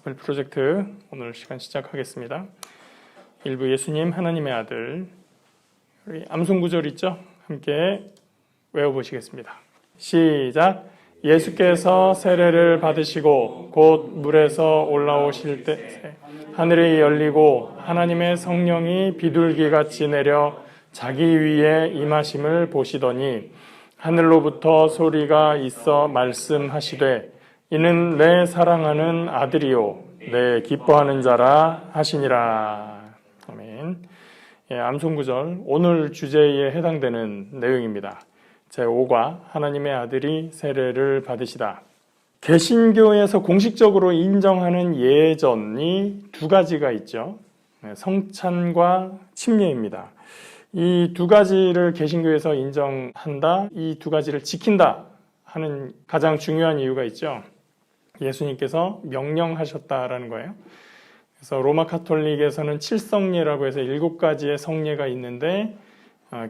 가스펠 프로젝트 오늘 시간 시작하겠습니다. 일부 예수님 하나님의 아들 우리 암송 구절 있죠? 함께 외워보시겠습니다. 시작. 예수께서 세례를 받으시고 곧 물에서 올라오실 때 하늘이 열리고 하나님의 성령이 비둘기같이 내려 자기 위에 임하심을 보시더니 하늘로부터 소리가 있어 말씀하시되 이는 내 사랑하는 아들이요 내 기뻐하는 자라 하시니라. 아멘. 암송구절 오늘 주제에 해당되는 내용입니다. 제5과 하나님의 아들이 세례를 받으시다. 개신교에서 공식적으로 인정하는 예전이 두 가지가 있죠. 성찬과 침례입니다. 이 두 가지를 개신교에서 인정한다, 이 두 가지를 지킨다 하는 가장 중요한 이유가 있죠. 예수님께서 명령하셨다라는 거예요. 그래서 로마 카톨릭에서는 칠성례라고 해서 7가지의 성례가 있는데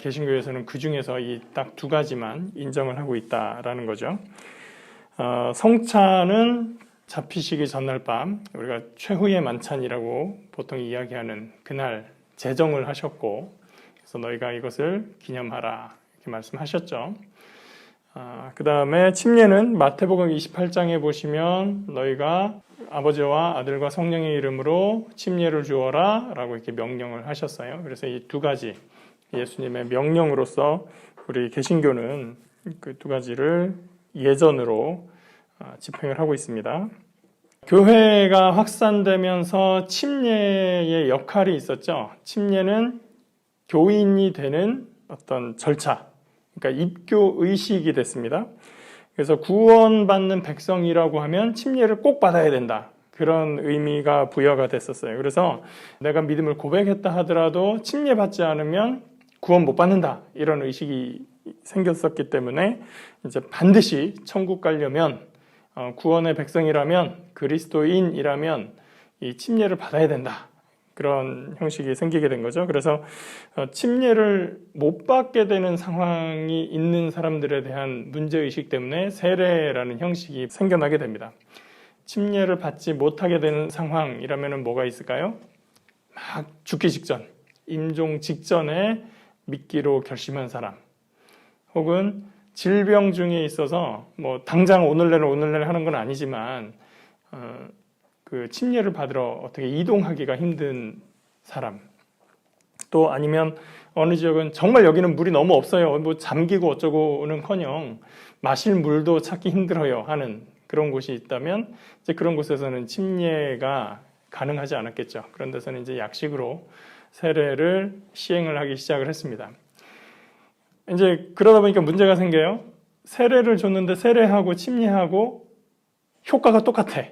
개신교에서는 그 중에서 이 딱 두 가지만 인정을 하고 있다라는 거죠. 성찬은 잡히시기 전날 밤, 우리가 최후의 만찬이라고 보통 이야기하는 그날 제정을 하셨고, 그래서 너희가 이것을 기념하라 이렇게 말씀하셨죠. 그 다음에 침례는 마태복음 28장에 보시면 너희가 아버지와 아들과 성령의 이름으로 침례를 주어라 라고 이렇게 명령을 하셨어요. 그래서 이 두 가지 예수님의 명령으로서 우리 개신교는 그 두 가지를 예전으로 집행을 하고 있습니다. 교회가 확산되면서 침례의 역할이 있었죠. 침례는 교인이 되는 어떤 절차, 그러니까 입교 의식이 됐습니다. 그래서 구원받는 백성이라고 하면 침례를 꼭 받아야 된다. 그런 의미가 부여가 됐었어요. 그래서 내가 믿음을 고백했다 하더라도 침례 받지 않으면 구원 못 받는다. 이런 의식이 생겼었기 때문에 이제 반드시 천국 가려면 구원의 백성이라면 그리스도인이라면 이 침례를 받아야 된다. 그런 형식이 생기게 된 거죠. 그래서 침례를 못 받게 되는 상황이 있는 사람들에 대한 문제의식 때문에 세례라는 형식이 생겨나게 됩니다. 침례를 받지 못하게 되는 상황이라면 뭐가 있을까요? 막 죽기 직전, 임종 직전에 믿기로 결심한 사람, 혹은 질병 중에 있어서 뭐 당장 오늘 내일 하는 건 아니지만 그 침례를 받으러 어떻게 이동하기가 힘든 사람, 또 아니면 어느 지역은 정말 여기는 물이 너무 없어요. 뭐 잠기고 어쩌고는커녕 마실 물도 찾기 힘들어요 하는 그런 곳이 있다면 이제 그런 곳에서는 침례가 가능하지 않았겠죠. 그런 데서는 이제 약식으로 세례를 시행을 하기 시작을 했습니다. 이제 그러다 보니까 문제가 생겨요. 세례를 줬는데 세례하고 침례하고 효과가 똑같아.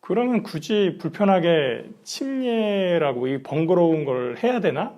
그러면 굳이 불편하게 침례라고 이 번거로운 걸 해야 되나?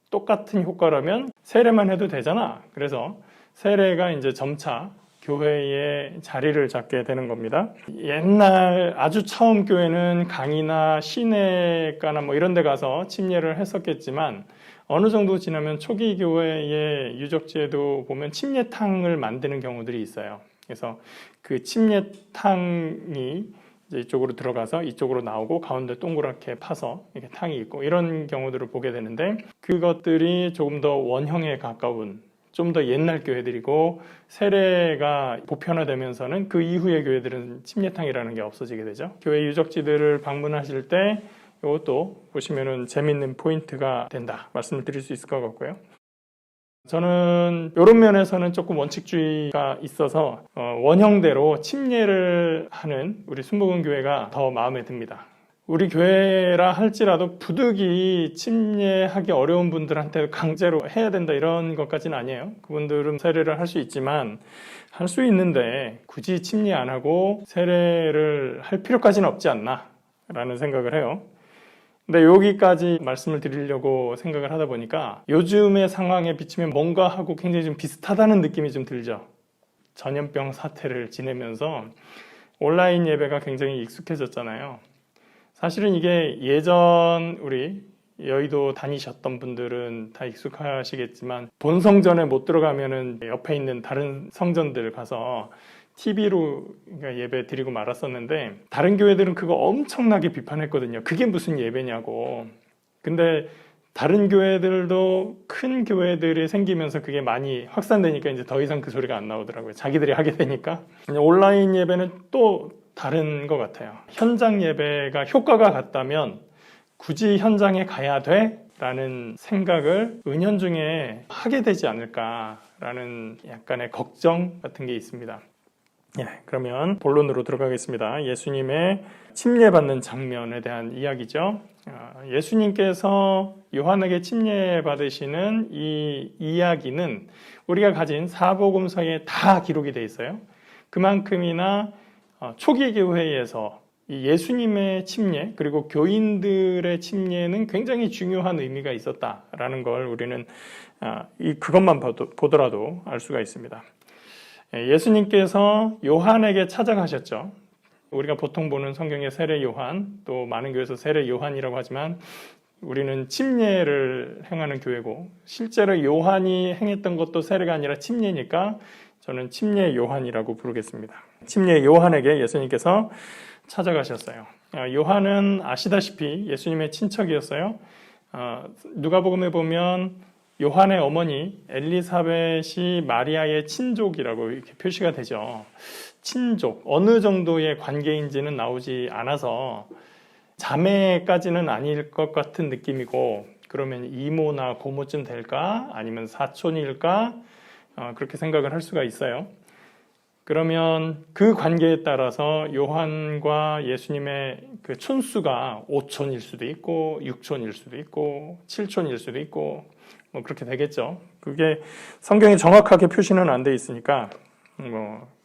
똑같은 효과라면 세례만 해도 되잖아. 그래서 세례가 이제 점차 교회에 자리를 잡게 되는 겁니다. 옛날 아주 처음 교회는 강의나 시내가나 뭐 이런 데 가서 침례를 했었겠지만 어느 정도 지나면 초기 교회의 유적지에도 보면 침례탕을 만드는 경우들이 있어요. 그래서 그 침례탕이 이제 이쪽으로 들어가서 이쪽으로 나오고 가운데 동그랗게 파서 이렇게 탕이 있고 이런 경우들을 보게 되는데 그것들이 조금 더 원형에 가까운 좀 더 옛날 교회들이고 세례가 보편화되면서는 그 이후의 교회들은 침례탕이라는 게 없어지게 되죠. 교회 유적지들을 방문하실 때 이것도 보시면은 재밌는 포인트가 된다 말씀을 드릴 수 있을 것 같고요. 저는 이런 면에서는 조금 원칙주의가 있어서 원형대로 침례를 하는 우리 순복음교회가 더 마음에 듭니다. 우리 교회라 할지라도 부득이 침례하기 어려운 분들한테 강제로 해야 된다 이런 것까지는 아니에요. 그분들은 세례를 할 수 있지만 할 수 있는데 굳이 침례 안 하고 세례를 할 필요까지는 없지 않나 라는 생각을 해요. 근데 여기까지 말씀을 드리려고 생각을 하다 보니까 요즘의 상황에 비치면 뭔가 하고 굉장히 좀 비슷하다는 느낌이 좀 들죠. 전염병 사태를 지내면서 온라인 예배가 굉장히 익숙해졌잖아요. 사실은 이게 예전 우리 여의도 다니셨던 분들은 다 익숙하시겠지만 본성전에 못 들어가면은 옆에 있는 다른 성전들 가서 TV로 예배 드리고 말았었는데 다른 교회들은 그거 엄청나게 비판했거든요. 그게 무슨 예배냐고. 근데 다른 교회들도 큰 교회들이 생기면서 그게 많이 확산되니까 이제 더 이상 그 소리가 안 나오더라고요. 자기들이 하게 되니까. 온라인 예배는 또 다른 것 같아요. 현장 예배가 효과가 같다면 굳이 현장에 가야 돼? 라는 생각을 은연중에 하게 되지 않을까라는 약간의 걱정 같은 게 있습니다. 그러면 본론으로 들어가겠습니다. 예수님의 침례받는 장면에 대한 이야기죠. 예수님께서 요한에게 침례받으시는 이 이야기는 우리가 가진 사복음서에 다 기록이 되어 있어요. 그만큼이나 초기 교회에서 이 예수님의 침례 그리고 교인들의 침례는 굉장히 중요한 의미가 있었다라는 걸 우리는 그것만 보더라도 알 수가 있습니다. 예수님께서 요한에게 찾아가셨죠. 우리가 보통 보는 성경의 세례 요한, 또 많은 교회에서 세례 요한이라고 하지만 우리는 침례를 행하는 교회고 실제로 요한이 행했던 것도 세례가 아니라 침례니까 저는 침례 요한이라고 부르겠습니다. 침례 요한에게 예수님께서 찾아가셨어요. 요한은 아시다시피 예수님의 친척이었어요. 누가복음에 보면 요한의 어머니 엘리사벳이 마리아의 친족이라고 이렇게 표시가 되죠. 친족, 어느 정도의 관계인지는 나오지 않아서 자매까지는 아닐 것 같은 느낌이고 그러면 이모나 고모쯤 될까? 아니면 사촌일까? 그렇게 생각을 할 수가 있어요. 그러면 그 관계에 따라서 요한과 예수님의 그 촌수가 5촌일 수도 있고 6촌일 수도 있고 7촌일 수도 있고 뭐 그렇게 되겠죠. 그게 성경에 정확하게 표시는 안 돼 있으니까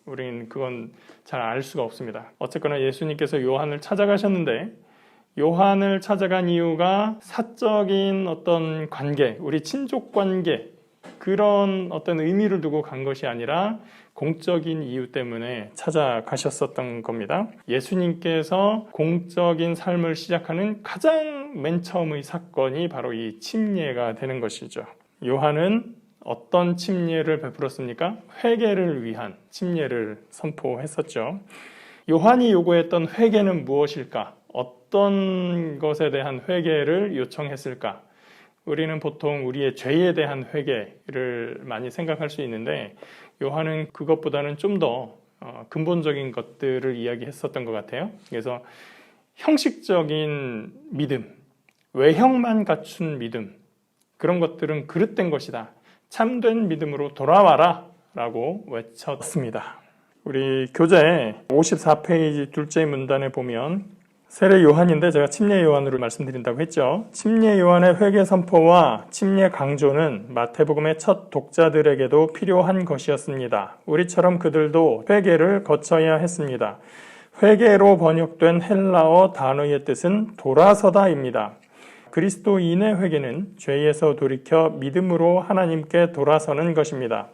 우리는 그건 잘 알 수가 없습니다. 어쨌거나 예수님께서 요한을 찾아가셨는데 요한을 찾아간 이유가 사적인 어떤 관계, 우리 친족 관계 그런 어떤 의미를 두고 간 것이 아니라 공적인 이유 때문에 찾아가셨었던 겁니다. 예수님께서 공적인 삶을 시작하는 가장 맨 처음의 사건이 바로 이 침례가 되는 것이죠. 요한은 어떤 침례를 베풀었습니까? 회개를 위한 침례를 선포했었죠. 요한이 요구했던 회개는 무엇일까? 어떤 것에 대한 회개를 요청했을까? 우리는 보통 우리의 죄에 대한 회개를 많이 생각할 수 있는데 요한은 그것보다는 좀 더 근본적인 것들을 이야기했었던 것 같아요. 그래서 형식적인 믿음, 외형만 갖춘 믿음 그런 것들은 그릇된 것이다. 참된 믿음으로 돌아와라 라고 외쳤습니다. 우리 교재 54페이지 둘째 문단에 보면 세례 요한인데 제가 침례 요한으로 말씀드린다고 했죠. 침례 요한의 회개 선포와 침례 강조는 마태복음의 첫 독자들에게도 필요한 것이었습니다. 우리처럼 그들도 회개를 거쳐야 했습니다. 회개로 번역된 헬라어 단어의 뜻은 돌아서다입니다. 그리스도인의 회개는 죄에서 돌이켜 믿음으로 하나님께 돌아서는 것입니다.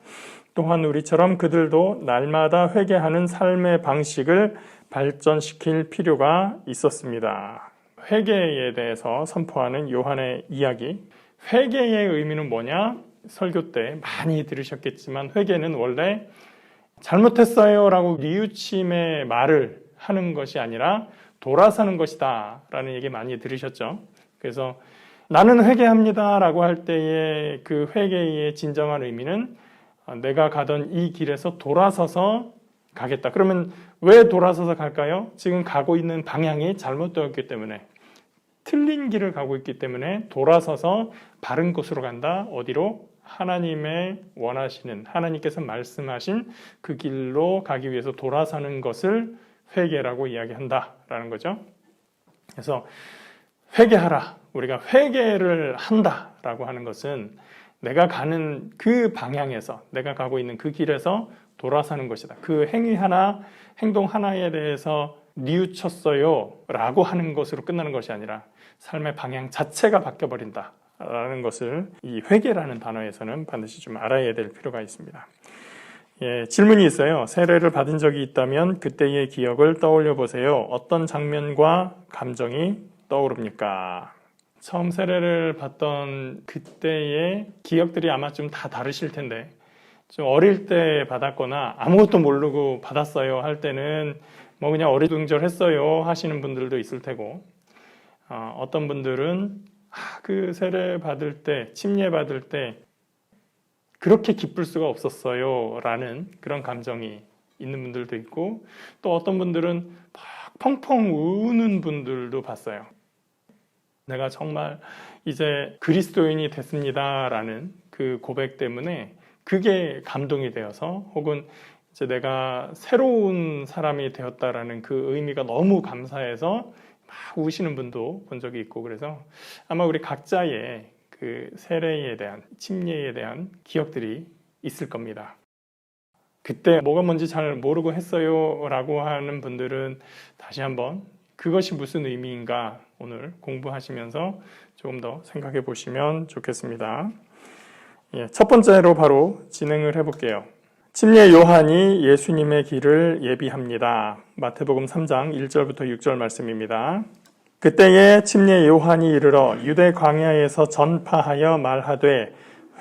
또한 우리처럼 그들도 날마다 회개하는 삶의 방식을 발전시킬 필요가 있었습니다. 회개에 대해서 선포하는 요한의 이야기. 회개의 의미는 뭐냐? 설교 때 많이 들으셨겠지만 회개는 원래 잘못했어요 라고 뉘우침의 말을 하는 것이 아니라 돌아서는 것이다 라는 얘기 많이 들으셨죠. 그래서 나는 회개합니다 라고 할 때의 그 회개의 진정한 의미는 내가 가던 이 길에서 돌아서서 가겠다. 그러면 왜 돌아서서 갈까요? 지금 가고 있는 방향이 잘못되었기 때문에 틀린 길을 가고 있기 때문에 돌아서서 바른 곳으로 간다. 어디로? 하나님의 원하시는 하나님께서 말씀하신 그 길로 가기 위해서 돌아서는 것을 회개라고 이야기한다라는 거죠. 그래서 회개하라. 우리가 회개를 한다라고 하는 것은 내가 가는 그 방향에서 내가 가고 있는 그 길에서 돌아서는 것이다. 그 행위 하나, 행동 하나에 대해서 뉘우쳤어요 라고 하는 것으로 끝나는 것이 아니라 삶의 방향 자체가 바뀌어버린다 라는 것을 이 회개라는 단어에서는 반드시 좀 알아야 될 필요가 있습니다. 질문이 있어요. 세례를 받은 적이 있다면 그때의 기억을 떠올려 보세요. 어떤 장면과 감정이 떠오릅니까? 처음 세례를 받던 그때의 기억들이 아마 좀 다 다르실 텐데 좀 어릴 때 받았거나 아무것도 모르고 받았어요 할 때는 뭐 그냥 어리둥절했어요 하시는 분들도 있을 테고, 어떤 분들은 그 세례 받을 때, 침례 받을 때 그렇게 기쁠 수가 없었어요 라는 그런 감정이 있는 분들도 있고, 또 어떤 분들은 막 펑펑 우는 분들도 봤어요. 내가 정말 이제 그리스도인이 됐습니다 라는 그 고백 때문에 그게 감동이 되어서, 혹은 이제 내가 새로운 사람이 되었다라는 그 의미가 너무 감사해서 막 우시는 분도 본 적이 있고, 그래서 아마 우리 각자의 그 세례에 대한, 침례에 대한 기억들이 있을 겁니다. 그때 뭐가 뭔지 잘 모르고 했어요 라고 하는 분들은 다시 한번 그것이 무슨 의미인가 오늘 공부하시면서 조금 더 생각해 보시면 좋겠습니다. 첫 번째로 바로 진행을 해볼게요. 침례 요한이 예수님의 길을 예비합니다. 마태복음 3장 1절부터 6절 말씀입니다. 그때에 침례 요한이 이르러 유대 광야에서 전파하여 말하되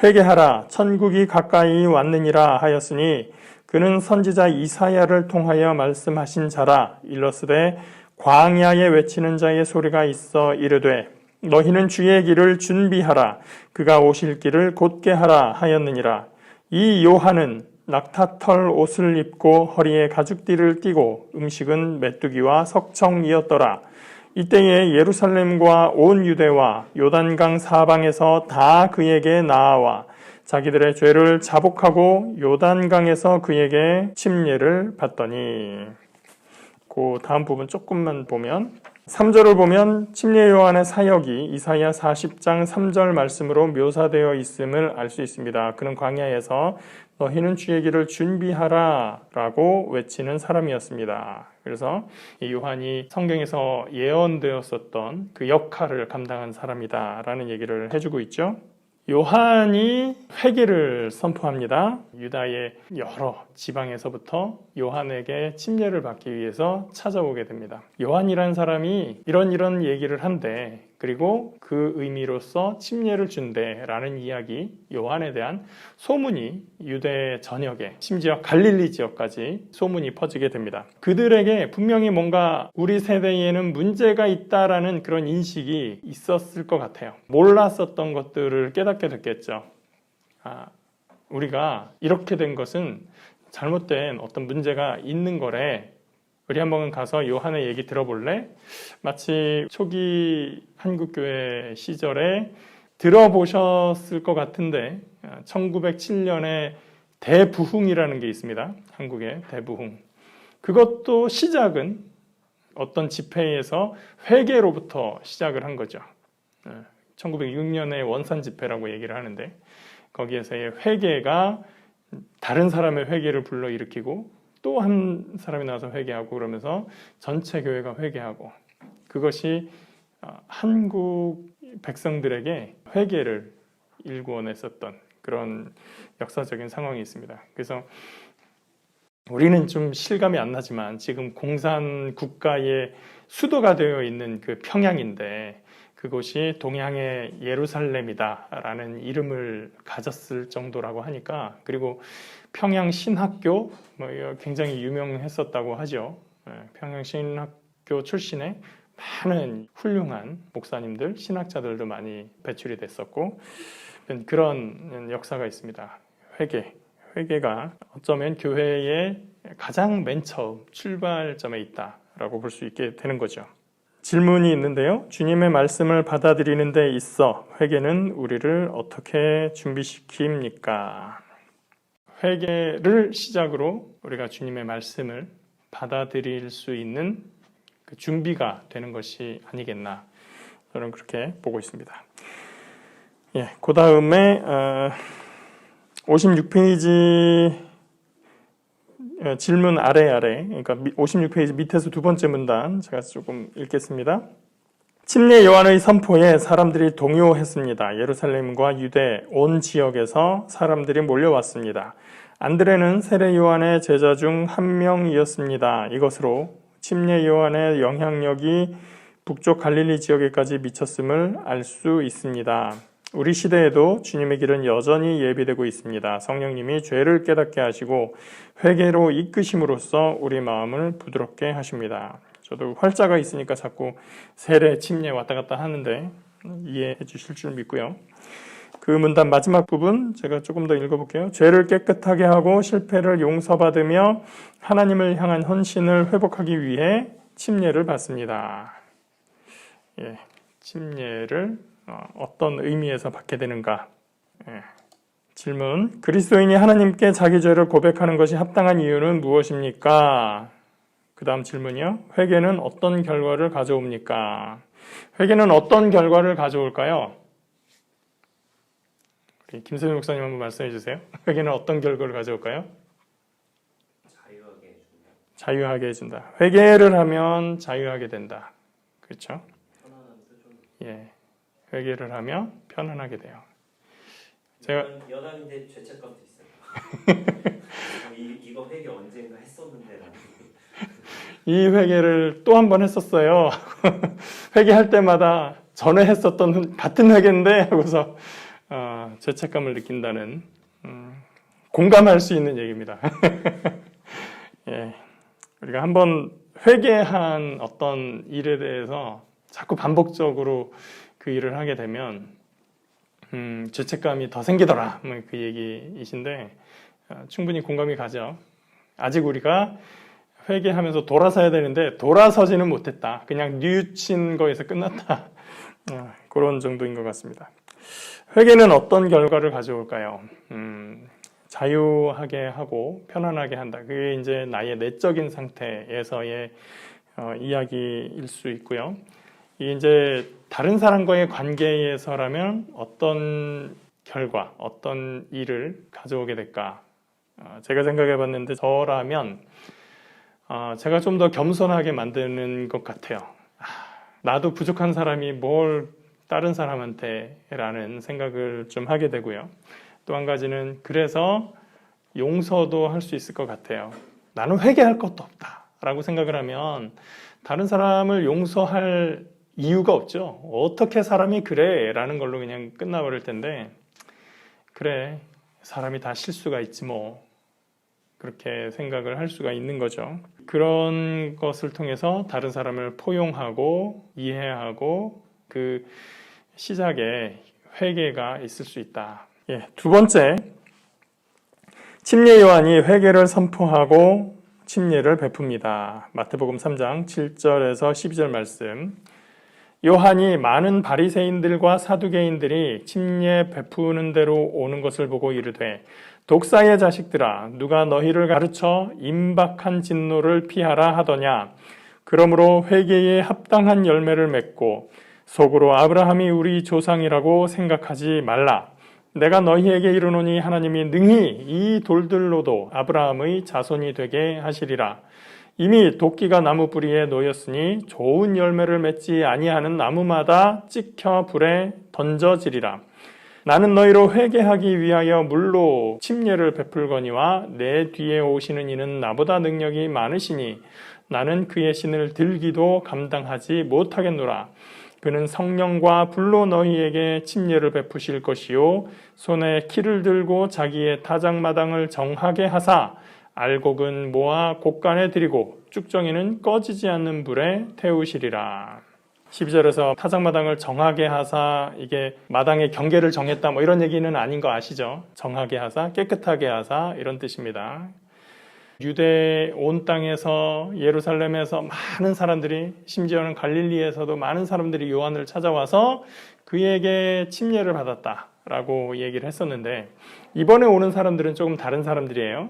회개하라 천국이 가까이 왔느니라 하였으니 그는 선지자 이사야를 통하여 말씀하신 자라. 일러스되 광야에 외치는 자의 소리가 있어 이르되 너희는 주의 길을 준비하라 그가 오실 길을 곧게 하라 하였느니라. 이 요한은 낙타털 옷을 입고 허리에 가죽띠를 띠고 음식은 메뚜기와 석청이었더라. 이때에 예루살렘과 온 유대와 요단강 사방에서 다 그에게 나아와 자기들의 죄를 자복하고 요단강에서 그에게 침례를 받더니, 그 다음 부분 조금만 보면 3절을 보면 침례 요한의 사역이 이사야 40장 3절 말씀으로 묘사되어 있음을 알 수 있습니다. 그는 광야에서 너희는 주의 길을 준비하라 라고 외치는 사람이었습니다. 그래서 이 요한이 성경에서 예언되었었던 그 역할을 감당한 사람이다 라는 얘기를 해주고 있죠. 요한이 회개를 선포합니다. 유다의 여러 지방에서부터 요한에게 침례를 받기 위해서 찾아오게 됩니다. 요한이라는 사람이 이런 얘기를 한대, 그리고 그 의미로서 침례를 준대 라는 이야기, 요한에 대한 소문이 유대 전역에, 심지어 갈릴리 지역까지 소문이 퍼지게 됩니다. 그들에게 분명히 뭔가 우리 세대에는 문제가 있다라는 그런 인식이 있었을 것 같아요. 몰랐었던 것들을 깨닫게 됐겠죠. 우리가 이렇게 된 것은 잘못된 어떤 문제가 있는 거래. 우리 한번 가서 요한의 얘기 들어볼래? 마치 초기 한국교회 시절에 들어보셨을 것 같은데 1907년에 대부흥이라는 게 있습니다. 한국의 대부흥. 그것도 시작은 어떤 집회에서 회개로부터 시작을 한 거죠. 1906년에 원산 집회라고 얘기를 하는데, 거기에서의 회개가 다른 사람의 회개를 불러일으키고 또 한 사람이 나와서 회개하고 그러면서 전체 교회가 회개하고, 그것이 한국 백성들에게 회개를 일구어냈었던 그런 역사적인 상황이 있습니다. 그래서 우리는 좀 실감이 안 나지만 지금 공산 국가의 수도가 되어 있는 그 평양인데, 그곳이 동양의 예루살렘이다라는 이름을 가졌을 정도라고 하니까, 그리고 평양 신학교 굉장히 유명했었다고 하죠. 평양 신학교 출신의 많은 훌륭한 목사님들, 신학자들도 많이 배출이 됐었고, 그런 역사가 있습니다. 회개가 어쩌면 교회의 가장 맨 처음 출발점에 있다라고 볼 수 있게 되는 거죠. 질문이 있는데요. 주님의 말씀을 받아들이는 데 있어 회개는 우리를 어떻게 준비시킵니까? 회개를 시작으로 우리가 주님의 말씀을 받아들일 수 있는 그 준비가 되는 것이 아니겠나, 저는 그렇게 보고 있습니다. 그 다음에 56페이지 질문 아래, 그러니까 56페이지 밑에서 두 번째 문단 제가 조금 읽겠습니다. 침례 요한의 선포에 사람들이 동요했습니다. 예루살렘과 유대 온 지역에서 사람들이 몰려왔습니다. 안드레는 세례 요한의 제자 중 한 명이었습니다. 이것으로 침례 요한의 영향력이 북쪽 갈릴리 지역에까지 미쳤음을 알 수 있습니다. 우리 시대에도 주님의 길은 여전히 예비되고 있습니다. 성령님이 죄를 깨닫게 하시고 회개로 이끄심으로써 우리 마음을 부드럽게 하십니다. 저도 활자가 있으니까 자꾸 세례, 침례 왔다 갔다 하는데 이해해 주실 줄 믿고요. 그 문단 마지막 부분 제가 조금 더 읽어볼게요. 죄를 깨끗하게 하고 실패를 용서받으며 하나님을 향한 헌신을 회복하기 위해 침례를 받습니다. 예, 침례를 어떤 의미에서 받게 되는가? 질문. 그리스도인이 하나님께 자기 죄를 고백하는 것이 합당한 이유는 무엇입니까? 그 다음 질문이요. 회개는 어떤 결과를 가져옵니까? 회개는 어떤 결과를 가져올까요? 우리 김세준 목사님 한번 말씀해 주세요. 회개는 어떤 결과를 가져올까요? 자유하게 해준다. 자유하게 해준다. 회개를 하면 자유하게 된다. 그렇죠? 편안한 표정. 예. 회개를 하면 편안하게 돼요. 제가 여담인데 죄책감도 있어요. 이거 회개 언젠가 했었는데 이 회개를 또 한 번 했었어요. 회개할 때마다 전에 했었던 같은 회개인데 하고서 죄책감을 느낀다는 공감할 수 있는 얘기입니다. 예. 우리가 한번 회개한 어떤 일에 대해서 자꾸 반복적으로 그 일을 하게 되면 죄책감이 더 생기더라 그 얘기이신데 충분히 공감이 가죠. 아직 우리가 회개하면서 돌아서야 되는데 돌아서지는 못했다. 그냥 뉘우친 거에서 끝났다. 그런 정도인 것 같습니다. 회개는 어떤 결과를 가져올까요? 자유하게 하고 편안하게 한다. 그게 이제 나의 내적인 상태에서의 이야기일 수 있고요. 이제 다른 사람과의 관계에서라면 어떤 결과, 어떤 일을 가져오게 될까? 제가 생각해 봤는데 저라면 제가 좀 더 겸손하게 만드는 것 같아요. 나도 부족한 사람이 뭘 다른 사람한테 라는 생각을 좀 하게 되고요. 또 한 가지는 그래서 용서도 할 수 있을 것 같아요. 나는 회개할 것도 없다 라고 생각을 하면 다른 사람을 용서할 이유가 없죠. 어떻게 사람이 그래 라는 걸로 그냥 끝나버릴 텐데 그래 사람이 다 실수가 있지 뭐 그렇게 생각을 할 수가 있는 거죠. 그런 것을 통해서 다른 사람을 포용하고 이해하고 그 시작에 회개가 있을 수 있다. 예, 두 번째, 침례 요한이 회개를 선포하고 침례를 베풉니다. 마태복음 3장 7절에서 12절 말씀. 요한이 많은 바리새인들과 사두개인들이 침례 베푸는 대로 오는 것을 보고 이르되 독사의 자식들아 누가 너희를 가르쳐 임박한 진노를 피하라 하더냐. 그러므로 회개에 합당한 열매를 맺고 속으로 아브라함이 우리 조상이라고 생각하지 말라. 내가 너희에게 이르노니 하나님이 능히 이 돌들로도 아브라함의 자손이 되게 하시리라. 이미 도끼가 나무 뿌리에 놓였으니 좋은 열매를 맺지 아니하는 나무마다 찍혀 불에 던져지리라. 나는 너희로 회개하기 위하여 물로 침례를 베풀거니와 내 뒤에 오시는 이는 나보다 능력이 많으시니 나는 그의 신을 들기도 감당하지 못하겠노라. 그는 성령과 불로 너희에게 침례를 베푸실 것이요 손에 키를 들고 자기의 타작마당을 정하게 하사 알곡은 모아 곡간에 들이고 쭉정이는 꺼지지 않는 불에 태우시리라. 12절에서 타작마당을 정하게 하사 이게 마당의 경계를 정했다 뭐 이런 얘기는 아닌 거 아시죠? 정하게 하사 깨끗하게 하사 이런 뜻입니다. 유대 온 땅에서 예루살렘에서 많은 사람들이 심지어는 갈릴리에서도 많은 사람들이 요한을 찾아와서 그에게 침례를 받았다라고 얘기를 했었는데 이번에 오는 사람들은 조금 다른 사람들이에요.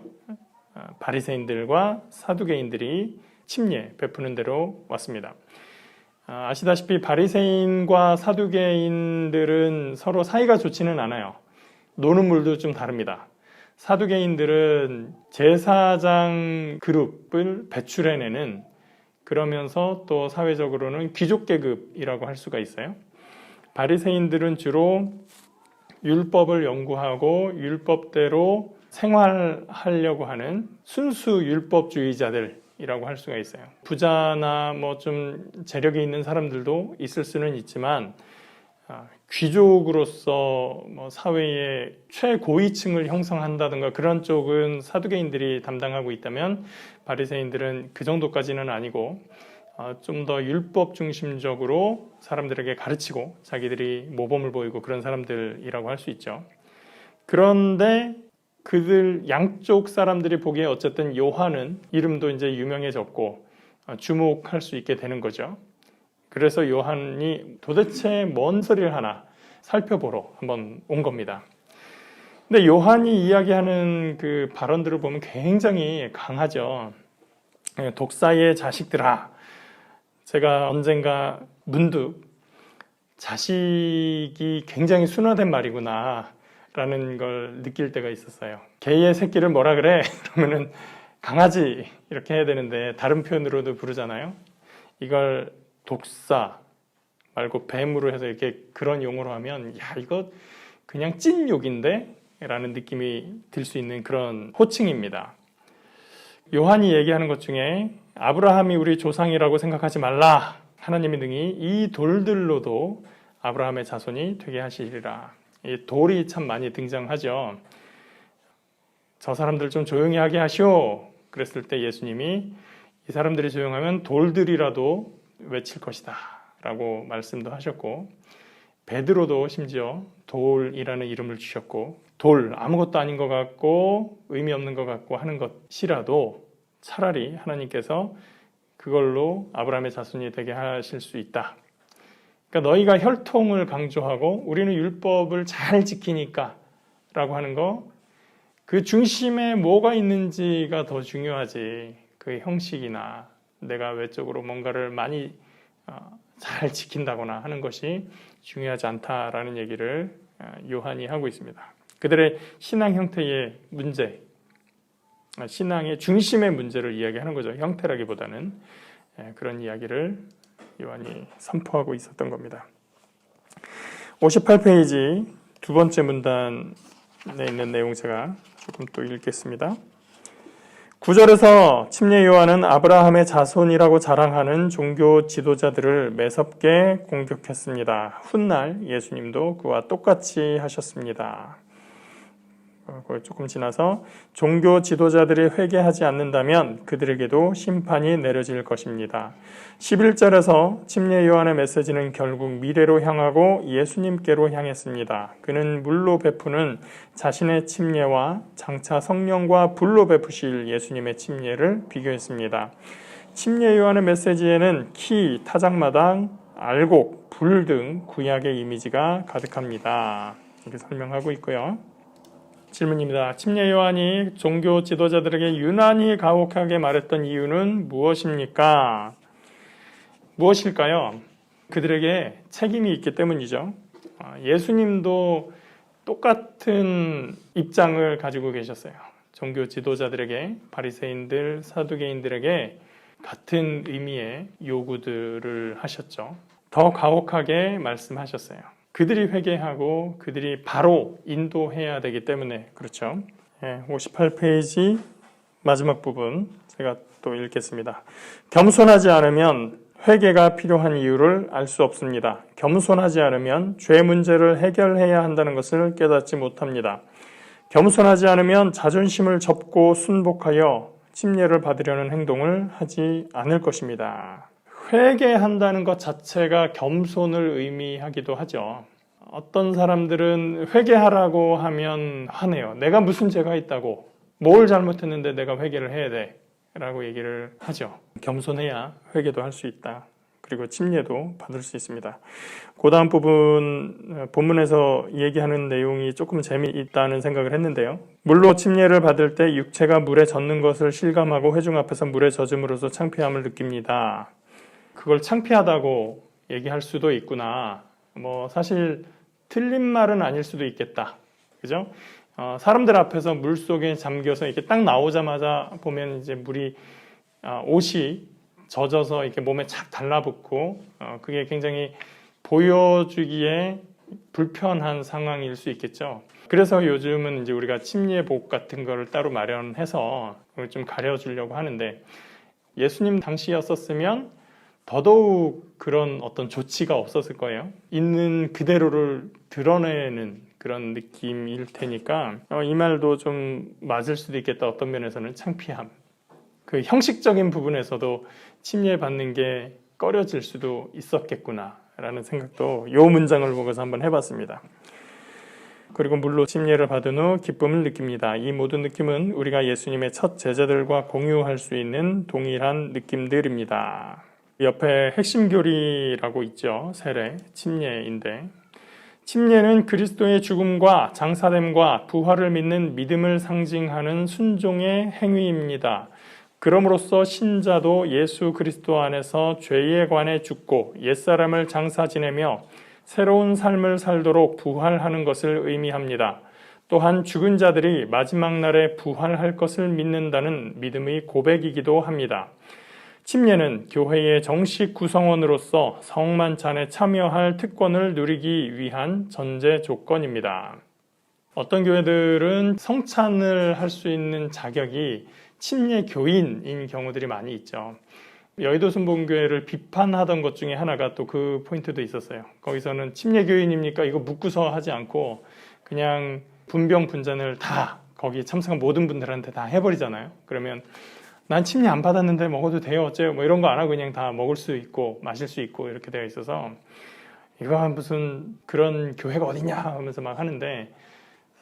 바리새인들과 사두개인들이 침례 베푸는 대로 왔습니다. 아시다시피 바리새인과 사두개인들은 서로 사이가 좋지는 않아요. 노는 물도 좀 다릅니다. 사두개인들은 제사장 그룹을 배출해내는 그러면서 또 사회적으로는 귀족 계급이라고 할 수가 있어요. 바리새인들은 주로 율법을 연구하고 율법대로 생활하려고 하는 순수 율법주의자들이라고 할 수가 있어요. 부자나 뭐 좀 재력이 있는 사람들도 있을 수는 있지만 귀족으로서 뭐 사회의 최고위층을 형성한다든가 그런 쪽은 사두개인들이 담당하고 있다면 바리새인들은 그 정도까지는 아니고 좀 더 율법 중심적으로 사람들에게 가르치고 자기들이 모범을 보이고 그런 사람들이라고 할 수 있죠. 그런데 그들 양쪽 사람들이 보기에 어쨌든 요한은 이름도 이제 유명해졌고 주목할 수 있게 되는 거죠. 그래서 요한이 도대체 뭔 소리를 하나 살펴보러 한번 온 겁니다. 근데 요한이 이야기하는 그 발언들을 보면 굉장히 강하죠. 독사의 자식들아. 제가 언젠가 문득 자식이 굉장히 순화된 말이구나 라는 걸 느낄 때가 있었어요. 개의 새끼를 뭐라 그래? 그러면은 강아지 이렇게 해야 되는데 다른 표현으로도 부르잖아요. 이걸 독사 말고 뱀으로 해서 이렇게 그런 용어로 하면 야 이거 그냥 찐 욕인데? 라는 느낌이 들 수 있는 그런 호칭입니다. 요한이 얘기하는 것 중에 아브라함이 우리 조상이라고 생각하지 말라. 하나님이 능히 이 돌들로도 아브라함의 자손이 되게 하시리라. 이 돌이 참 많이 등장하죠. 저 사람들 좀 조용히 하게 하시오. 그랬을 때 예수님이 이 사람들이 조용하면 돌들이라도 외칠 것이다 라고 말씀도 하셨고, 베드로도 심지어 돌이라는 이름을 주셨고, 돌 아무것도 아닌 것 같고 의미 없는 것 같고 하는 것이라도 차라리 하나님께서 그걸로 아브라함의 자손이 되게 하실 수 있다. 그러니까 너희가 혈통을 강조하고 우리는 율법을 잘 지키니까 라고 하는 거, 그 중심에 뭐가 있는지가 더 중요하지 그 형식이나 내가 외적으로 뭔가를 많이 잘 지킨다거나 하는 것이 중요하지 않다라는 얘기를 요한이 하고 있습니다. 그들의 신앙 형태의 문제, 신앙의 중심의 문제를 이야기하는 거죠. 형태라기보다는 그런 이야기를 요한이 선포하고 있었던 겁니다. 58페이지 두 번째 문단에 있는 내용 제가 조금 또 읽겠습니다. 9절에서 침례 요한은 아브라함의 자손이라고 자랑하는 종교 지도자들을 매섭게 공격했습니다. 훗날 예수님도 그와 똑같이 하셨습니다. 조금 지나서 종교 지도자들이 회개하지 않는다면 그들에게도 심판이 내려질 것입니다. 11절에서 침례 요한의 메시지는 결국 미래로 향하고 예수님께로 향했습니다. 그는 물로 베푸는 자신의 침례와 장차 성령과 불로 베푸실 예수님의 침례를 비교했습니다. 침례 요한의 메시지에는 키, 타작마당, 알곡, 불 등 구약의 이미지가 가득합니다. 이렇게 설명하고 있고요. 질문입니다. 침례 요한이 종교 지도자들에게 유난히 가혹하게 말했던 이유는 무엇입니까? 무엇일까요? 그들에게 책임이 있기 때문이죠. 예수님도 똑같은 입장을 가지고 계셨어요. 종교 지도자들에게, 바리새인들, 사두개인들에게 같은 의미의 요구들을 하셨죠. 더 가혹하게 말씀하셨어요. 그들이 회개하고 그들이 바로 인도해야 되기 때문에 그렇죠. 58페이지 마지막 부분 제가 또 읽겠습니다. 겸손하지 않으면 회개가 필요한 이유를 알 수 없습니다. 겸손하지 않으면 죄 문제를 해결해야 한다는 것을 깨닫지 못합니다. 겸손하지 않으면 자존심을 접고 순복하여 침례를 받으려는 행동을 하지 않을 것입니다. 회개한다는 것 자체가 겸손을 의미하기도 하죠. 어떤 사람들은 회개하라고 하면 화내요. 내가 무슨 죄가 있다고, 뭘 잘못했는데 내가 회개를 해야 돼 라고 얘기를 하죠. 겸손해야 회개도 할 수 있다. 그리고 침례도 받을 수 있습니다. 그 다음 부분 본문에서 얘기하는 내용이 조금 재미있다는 생각을 했는데요. 물로 침례를 받을 때 육체가 물에 젖는 것을 실감하고 회중 앞에서 물에 젖음으로써 창피함을 느낍니다. 그걸 창피하다고 얘기할 수도 있구나. 사실 틀린 말은 아닐 수도 있겠다. 그죠? 사람들 앞에서 물 속에 잠겨서 이렇게 딱 나오자마자 보면 이제 물이 옷이 젖어서 이렇게 몸에 착 달라붙고 그게 굉장히 보여주기에 불편한 상황일 수 있겠죠. 그래서 요즘은 이제 우리가 침례복 같은 거를 따로 마련해서 좀 가려주려고 하는데, 예수님 당시였었으면 더더욱 그런 어떤 조치가 없었을 거예요. 있는 그대로를 드러내는 그런 느낌일 테니까 이 말도 좀 맞을 수도 있겠다. 어떤 면에서는 창피함. 그 형식적인 부분에서도 침례받는 게 꺼려질 수도 있었겠구나 라는 생각도 이 문장을 보고서 한번 해봤습니다. 그리고 물로 침례를 받은 후 기쁨을 느낍니다. 이 모든 느낌은 우리가 예수님의 첫 제자들과 공유할 수 있는 동일한 느낌들입니다. 옆에 핵심 교리라고 있죠. 세례, 침례인데 침례는 그리스도의 죽음과 장사됨과 부활을 믿는 믿음을 상징하는 순종의 행위입니다. 그럼으로써 신자도 예수 그리스도 안에서 죄에 관해 죽고 옛사람을 장사 지내며 새로운 삶을 살도록 부활하는 것을 의미합니다. 또한 죽은 자들이 마지막 날에 부활할 것을 믿는다는 믿음의 고백이기도 합니다. 침례는 교회의 정식 구성원으로서 성만찬에 참여할 특권을 누리기 위한 전제 조건입니다. 어떤 교회들은 성찬을 할 수 있는 자격이 침례 교인인 경우들이 많이 있죠. 여의도 순복음교회를 비판하던 것 중에 하나가 또 그 포인트도 있었어요. 거기서는 침례 교인입니까? 이거 묻고서 하지 않고 그냥 분병 분잔을 다 거기 참석한 모든 분들한테 다 해버리잖아요. 그러면 난 침례 안 받았는데 먹어도 돼요 어째요? 뭐 이런 거 안 하고 그냥 다 먹을 수 있고 마실 수 있고 이렇게 되어 있어서 이거 무슨 그런 교회가 어딨냐 하면서 막 하는데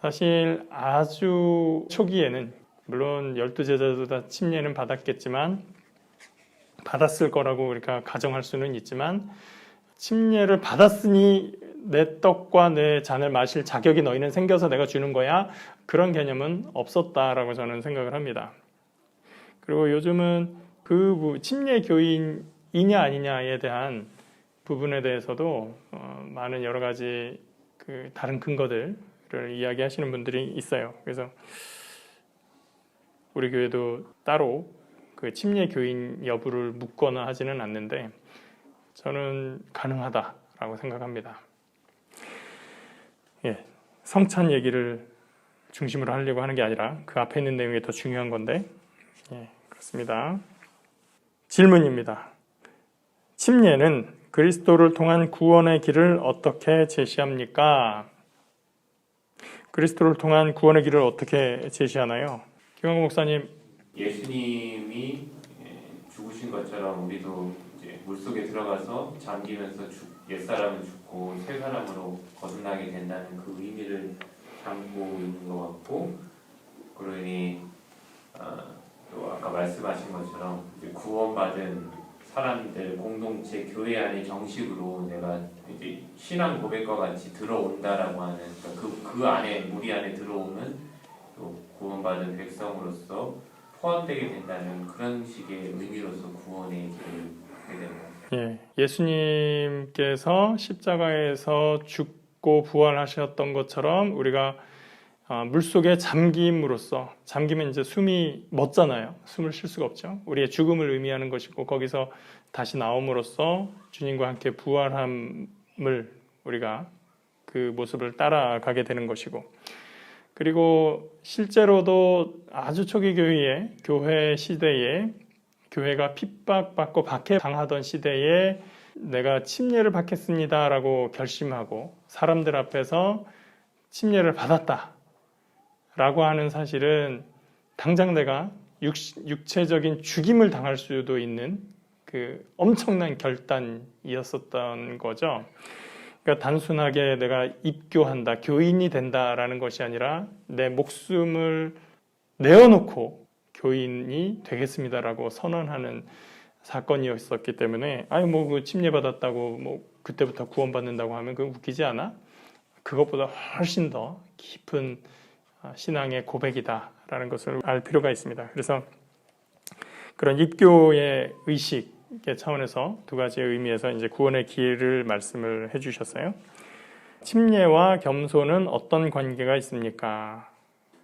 사실 아주 초기에는 물론 12제자도 다 침례는 받았겠지만 받았을 거라고 우리가 가정할 수는 있지만 침례를 받았으니 내 떡과 내 잔을 마실 자격이 너희는 생겨서 내가 주는 거야 그런 개념은 없었다라고 저는 생각을 합니다. 그리고 요즘은 그 침례 교인이냐 아니냐에 대한 부분에 대해서도 많은 여러 가지 그 다른 근거들을 이야기하시는 분들이 있어요. 그래서 우리 교회도 따로 그 침례 교인 여부를 묻거나 하지는 않는데 저는 가능하다라고 생각합니다. 예, 성찬 얘기를 중심으로 하려고 하는 게 아니라 그 앞에 있는 내용이 더 중요한 건데 예, 그렇습니다. 질문입니다. 침례는 그리스도를 통한 구원의 길을 어떻게 제시합니까? 그리스도를 통한 구원의 길을 어떻게 제시하나요? 김광국 목사님. 예수님이 죽으신 것처럼 우리도 이제 물속에 들어가서 잠기면서 옛사람은 죽고 새 사람으로 거듭나게 된다는 그 의미를 담고 있는 것 같고, 그러니 또 아까 말씀하신 것처럼 이제 구원받은 사람들 공동체 교회 안에 정식으로 내가 이제 신앙 고백과 같이 들어온다라고 하는 그러니까 그 안에 우리 안에 들어오는 또 구원받은 백성으로서 포함되게 된다는 그런 식의 의미로서 구원의 길을 하게 되는 것 같아요. 예수님께서 십자가에서 죽고 부활하셨던 것처럼 우리가 물속에 잠김으로써 잠기면 이제 숨이 멎잖아요. 숨을 쉴 수가 없죠. 우리의 죽음을 의미하는 것이고 거기서 다시 나옴으로써 주님과 함께 부활함을 우리가 그 모습을 따라가게 되는 것이고 그리고 실제로도 아주 초기 교회 시대에 교회가 핍박받고 박해당하던 시대에 내가 침례를 받겠습니다라고 결심하고 사람들 앞에서 침례를 받았다 라고 하는 사실은 당장 내가 육체적인 죽임을 당할 수도 있는 그 엄청난 결단이었었던 거죠. 그러니까 단순하게 내가 입교한다, 교인이 된다라는 것이 아니라 내 목숨을 내어놓고 교인이 되겠습니다라고 선언하는 사건이었었기 때문에 그 침례 받았다고 그때부터 구원받는다고 하면 그거 웃기지 않아? 그것보다 훨씬 더 깊은 신앙의 고백이다라는 것을 알 필요가 있습니다. 그래서 그런 입교의 의식의 차원에서 두 가지의 의미에서 이제 구원의 길을 말씀을 해주셨어요. 침례와 겸손은 어떤 관계가 있습니까?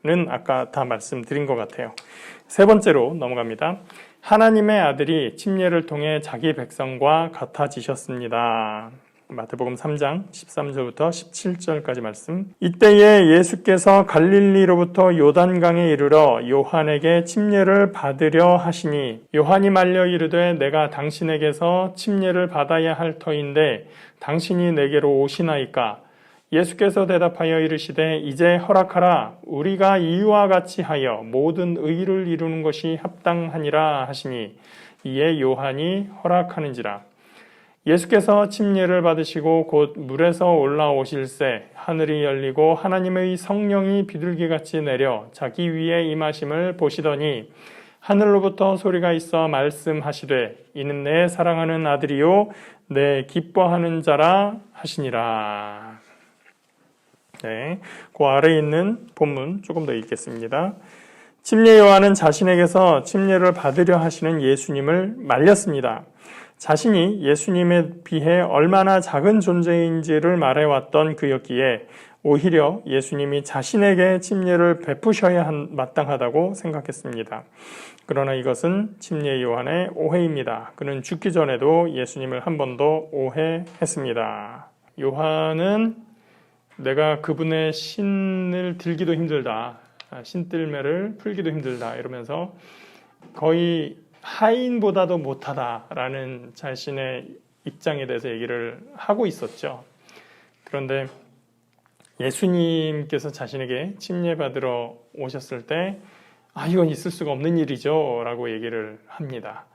는 아까 다 말씀드린 것 같아요. 세 번째로 넘어갑니다. 하나님의 아들이 침례를 통해 자기 백성과 같아지셨습니다. 마태복음 3장 13절부터 17절까지 말씀. 이때에 예수께서 갈릴리로부터 요단강에 이르러 요한에게 침례를 받으려 하시니 요한이 말려 이르되 내가 당신에게서 침례를 받아야 할 터인데 당신이 내게로 오시나이까? 예수께서 대답하여 이르시되 이제 허락하라. 우리가 이와 같이 하여 모든 의를 이루는 것이 합당하니라 하시니 이에 요한이 허락하는지라. 예수께서 침례를 받으시고 곧 물에서 올라오실새 하늘이 열리고 하나님의 성령이 비둘기같이 내려 자기 위에 임하심을 보시더니 하늘로부터 소리가 있어 말씀하시되 이는 내 사랑하는 아들이요 내 기뻐하는 자라 하시니라. 네, 그 아래에 있는 본문 조금 더 읽겠습니다. 침례 요한은 자신에게서 침례를 받으려 하시는 예수님을 말렸습니다. 자신이 예수님에 비해 얼마나 작은 존재인지를 말해왔던 그였기에 오히려 예수님이 자신에게 침례를 베푸셔야 마땅하다고 생각했습니다. 그러나 이것은 침례 요한의 오해입니다. 그는 죽기 전에도 예수님을 한 번 더 오해했습니다. 요한은 내가 그분의 신을 들기도 힘들다, 신뜰매를 풀기도 힘들다 이러면서 거의 하인보다도 못하다라는 자신의 입장에 대해서 얘기를 하고 있었죠. 그런데 예수님께서 자신에게 침례받으러 오셨을 때 이건 있을 수가 없는 일이죠 라고 얘기를 합니다.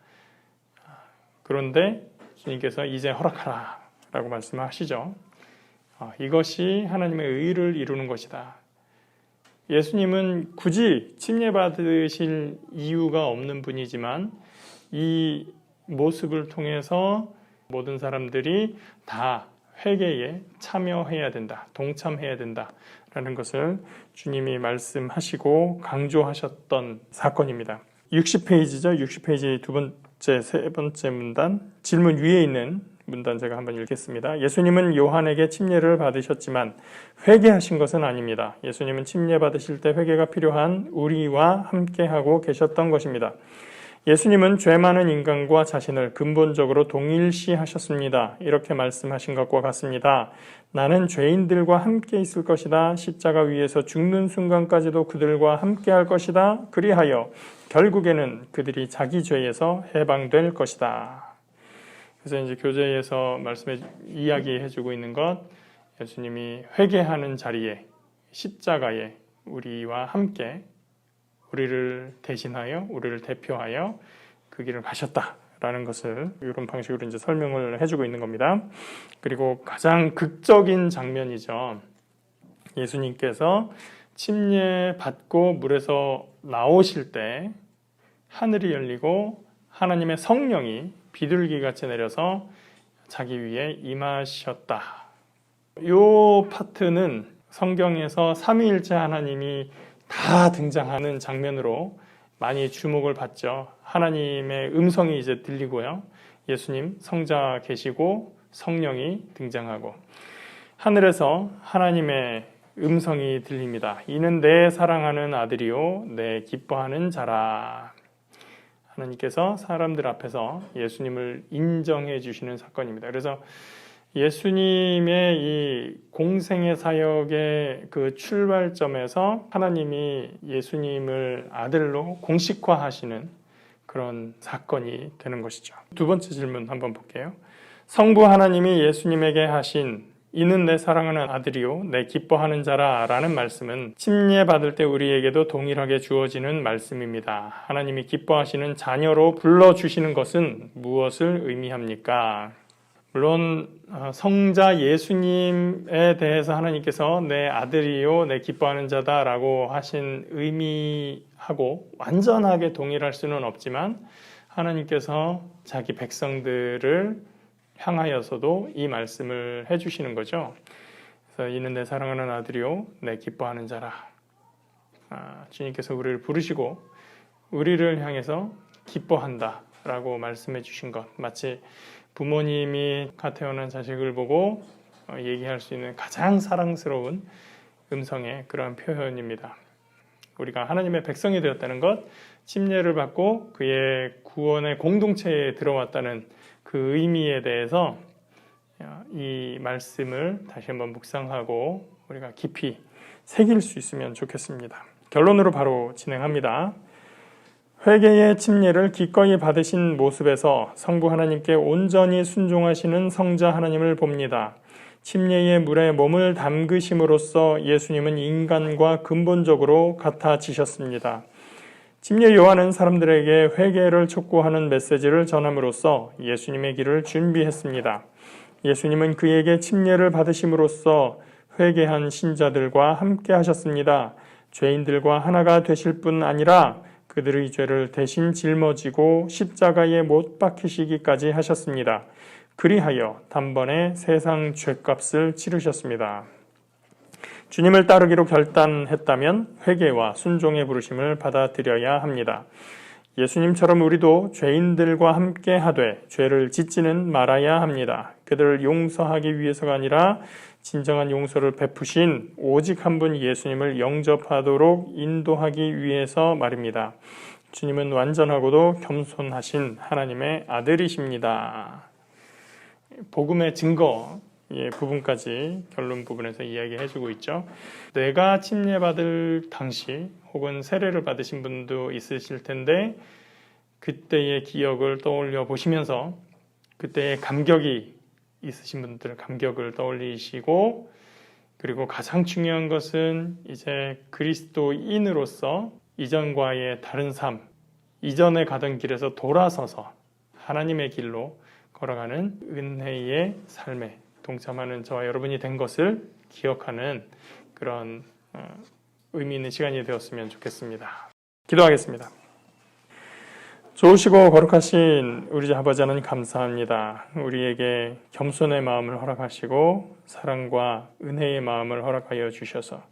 그런데 주님께서 이제 허락하라 라고 말씀하시죠. 이것이 하나님의 의를 이루는 것이다. 예수님은 굳이 침례받으실 이유가 없는 분이지만 이 모습을 통해서 모든 사람들이 다 회개에 참여해야 된다, 동참해야 된다라는 것을 주님이 말씀하시고 강조하셨던 사건입니다. 60페이지죠. 60페이지 두 번째, 세 번째 문단, 질문 위에 있는 문단 제가 한번 읽겠습니다. 예수님은 요한에게 침례를 받으셨지만 회개하신 것은 아닙니다. 예수님은 침례 받으실 때 회개가 필요한 우리와 함께하고 계셨던 것입니다. 예수님은 죄 많은 인간과 자신을 근본적으로 동일시하셨습니다. 이렇게 말씀하신 것과 같습니다. 나는 죄인들과 함께 있을 것이다. 십자가 위에서 죽는 순간까지도 그들과 함께 할 것이다. 그리하여 결국에는 그들이 자기 죄에서 해방될 것이다. 그래서 이제 교재에서 이야기해주고 있는 것, 예수님이 회개하는 자리에 십자가에 우리와 함께 우리를 대신하여 우리를 대표하여 그 길을 가셨다라는 것을 이런 방식으로 이제 설명을 해주고 있는 겁니다. 그리고 가장 극적인 장면이죠. 예수님께서 침례 받고 물에서 나오실 때 하늘이 열리고 하나님의 성령이 비둘기같이 내려서 자기 위에 임하셨다. 이 파트는 성경에서 삼위일체 하나님이 다 등장하는 장면으로 많이 주목을 받죠. 하나님의 음성이 이제 들리고요. 예수님, 성자 계시고 성령이 등장하고 하늘에서 하나님의 음성이 들립니다. 이는 내 사랑하는 아들이요 내 기뻐하는 자라. 하나님께서 사람들 앞에서 예수님을 인정해 주시는 사건입니다. 그래서 예수님의 이 공생의 사역의 그 출발점에서 하나님이 예수님을 아들로 공식화하시는 그런 사건이 되는 것이죠. 두 번째 질문 한번 볼게요. 성부 하나님이 예수님에게 하신 이는 내 사랑하는 아들이요 내 기뻐하는 자라 라는 말씀은 침례 받을 때 우리에게도 동일하게 주어지는 말씀입니다. 하나님이 기뻐하시는 자녀로 불러주시는 것은 무엇을 의미합니까? 물론 성자 예수님에 대해서 하나님께서 내 아들이요 내 기뻐하는 자다 라고 하신 의미하고 완전하게 동일할 수는 없지만 하나님께서 자기 백성들을 향하여서도 이 말씀을 해주시는 거죠. 그래서 이는 내 사랑하는 아들이요 내 기뻐하는 자라. 주님께서 우리를 부르시고 우리를 향해서 기뻐한다 라고 말씀해 주신 것, 마치 부모님이 갓 태어난 자식을 보고 얘기할 수 있는 가장 사랑스러운 음성의 그러한 표현입니다. 우리가 하나님의 백성이 되었다는 것, 침례를 받고 그의 구원의 공동체에 들어왔다는 그 의미에 대해서 이 말씀을 다시 한번 묵상하고 우리가 깊이 새길 수 있으면 좋겠습니다. 결론으로 바로 진행합니다. 회개의 침례를 기꺼이 받으신 모습에서 성부 하나님께 온전히 순종하시는 성자 하나님을 봅니다. 침례의 물에 몸을 담그심으로써 예수님은 인간과 근본적으로 같아지셨습니다. 침례 요한은 사람들에게 회개를 촉구하는 메시지를 전함으로써 예수님의 길을 준비했습니다. 예수님은 그에게 침례를 받으심으로써 회개한 신자들과 함께 하셨습니다. 죄인들과 하나가 되실 뿐 아니라 그들의 죄를 대신 짊어지고 십자가에 못 박히시기까지 하셨습니다. 그리하여 단번에 세상 죄값을 치르셨습니다. 주님을 따르기로 결단했다면 회개와 순종의 부르심을 받아들여야 합니다. 예수님처럼 우리도 죄인들과 함께 하되 죄를 짓지는 말아야 합니다. 그들을 용서하기 위해서가 아니라 진정한 용서를 베푸신 오직 한 분 예수님을 영접하도록 인도하기 위해서 말입니다. 주님은 완전하고도 겸손하신 하나님의 아들이십니다. 복음의 증거 부분까지 결론 부분에서 이야기해주고 있죠. 내가 침례받을 당시 혹은 세례를 받으신 분도 있으실 텐데 그때의 기억을 떠올려 보시면서 그때의 감격이 있으신 분들 감격을 떠올리시고 그리고 가장 중요한 것은 이제 그리스도인으로서 이전과의 다른 삶, 이전에 가던 길에서 돌아서서 하나님의 길로 걸어가는 은혜의 삶에 동참하는 저와 여러분이 된 것을 기억하는 그런 의미 있는 시간이 되었으면 좋겠습니다. 기도하겠습니다. 좋으시고 거룩하신 우리 아버지 하나님 감사합니다. 우리에게 겸손의 마음을 허락하시고 사랑과 은혜의 마음을 허락하여 주셔서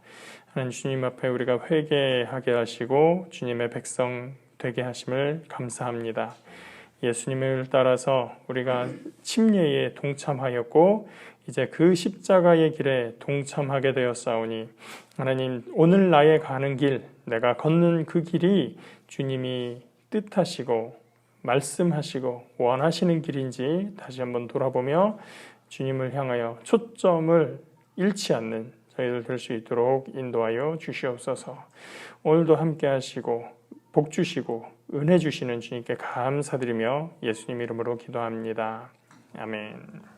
하나님 주님 앞에 우리가 회개하게 하시고 주님의 백성 되게 하심을 감사합니다. 예수님을 따라서 우리가 침례에 동참하였고 이제 그 십자가의 길에 동참하게 되었사오니 하나님 오늘 나의 가는 길 내가 걷는 그 길이 주님이 뜻하시고 말씀하시고 원하시는 길인지 다시 한번 돌아보며 주님을 향하여 초점을 잃지 않는 저희들 될 수 있도록 인도하여 주시옵소서. 오늘도 함께 하시고 복 주시고 은혜 주시는 주님께 감사드리며 예수님 이름으로 기도합니다. 아멘.